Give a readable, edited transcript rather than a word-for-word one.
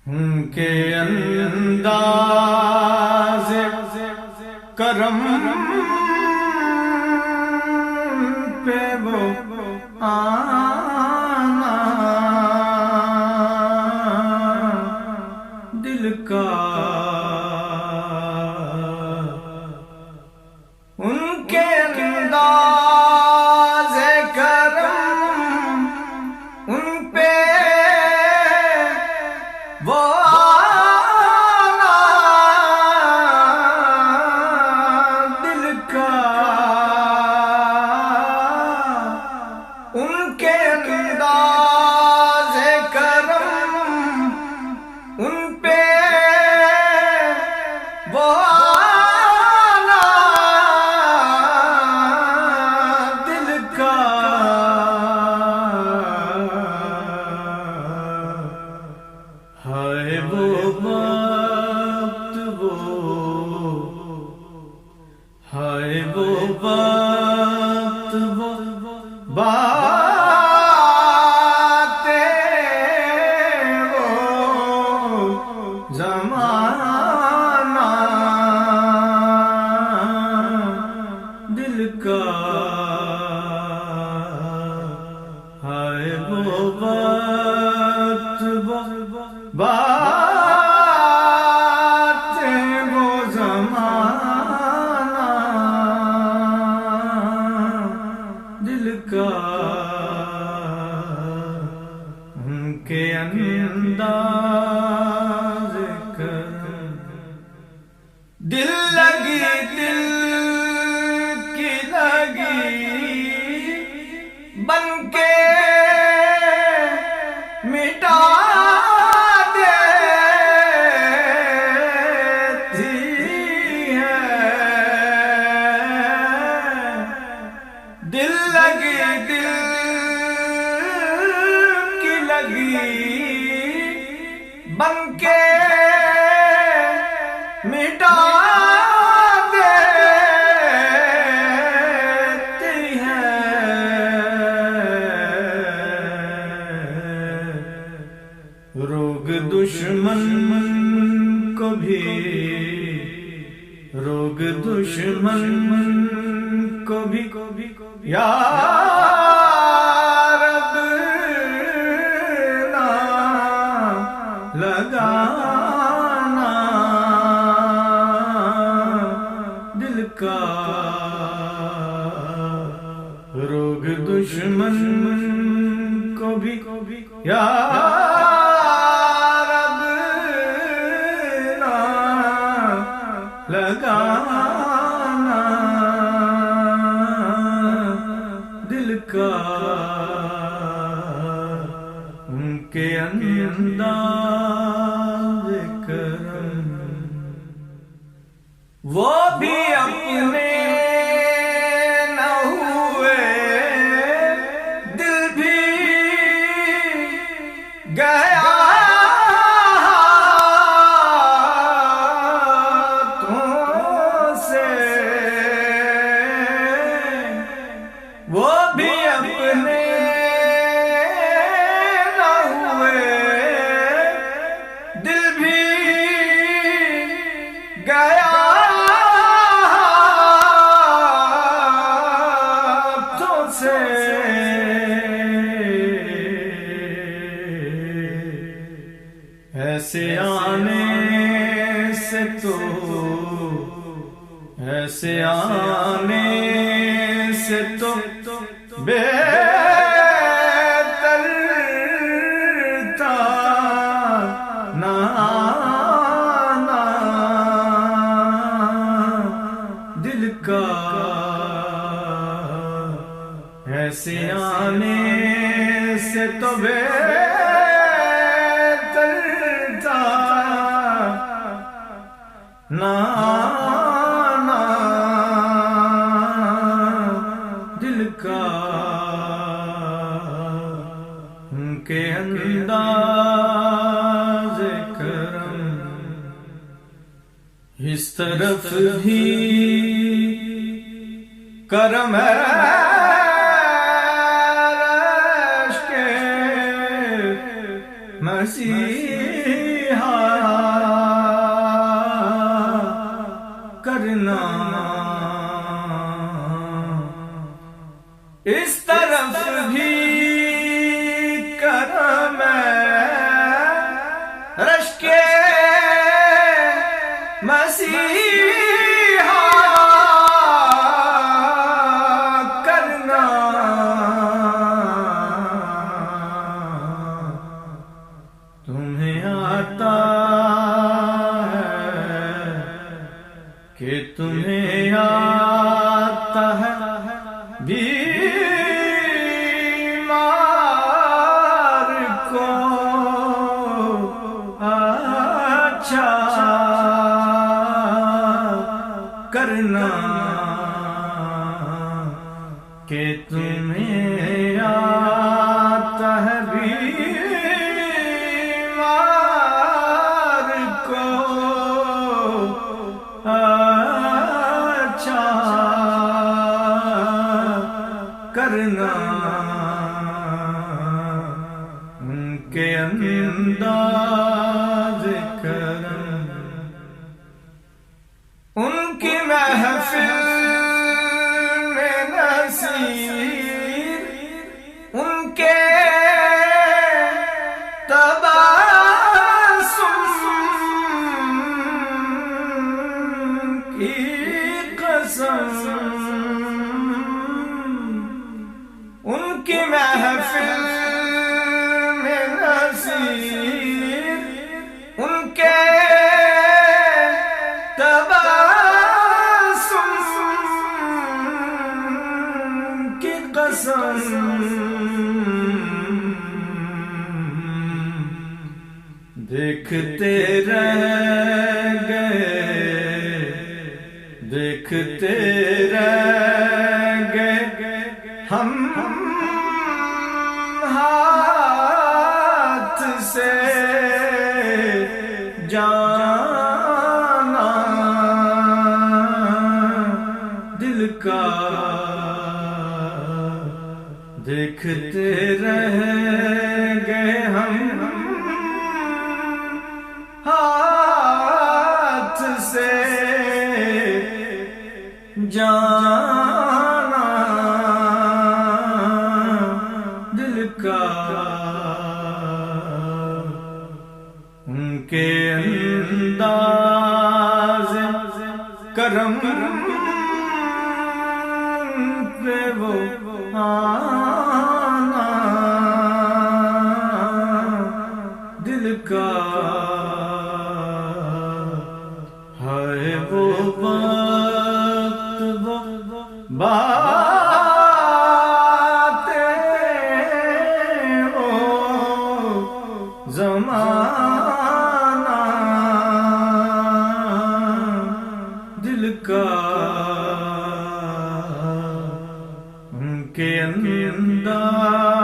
ان کے انداز کرم پہ وہ آنا دل کا، ان کے انداز کرم ان پہ وہ آنا دل کا، ان کے انداز کرم ان پہ وہ آنا دل کا، ہائے وہ وقت ہائے وہ وقت وہ باتیں وہ زمانہ دل کا، ہائے وہ وقت وہ باتیں وہ زمانہ دل کا، ان کے انداز کرم دل لگی دل کی لگی بن کے مٹا دل لگی دل کی لگی بن کے مٹا دیتی ہے، روگ دشمن کو بھی روگ دشمن کو بھی یا رب نہ لگانا دل کا، روگ دشمن کو بھی یا رب نہ لگانا دل کا، ان کے انداز کرم وہ بھی اپنے نہ ہوئے دل بھی گیا ہاتھوں سے، وہ بھی اپنے نہ ہوئے دل بھی گیا ہاتھوں سے، ایسے آنے سے تو ایسے آنے سے تو بہتر تھا نہ آنا دل کا، ایسے آنے سے تو بہتر تھا نہ آنا دل کا، ان کے انداز کرم اس طرف بھی کرم ہے رشک مسیح اس طرف بھی کرم رشک مسیحا کرنا، تمہیں آتا ہے کہ تمہیں آتا ہے بیمار کو اچھا کرنا، کہ تمہیں آتا ہے بیمار کو اچھا کرنا، ان کے انداز کرم، ان کی محفل میں نصیر، ان کے تبسم کی قسم، ان کی محفل میں نصیر، ان کے تبسم کی قسم، دیکھتے رہ گئے، دیکھتے رہ گئے ہم ہاتھ سے جانا دل کا، دیکھتے رہ گئے ہم ہاتھ سے جانا دل کا، ان کے انداز کرم پہ وہ آنا دل کا، ہے وہ وقت وہ باتیں وہ زمانہ دل کا، ان کے انداز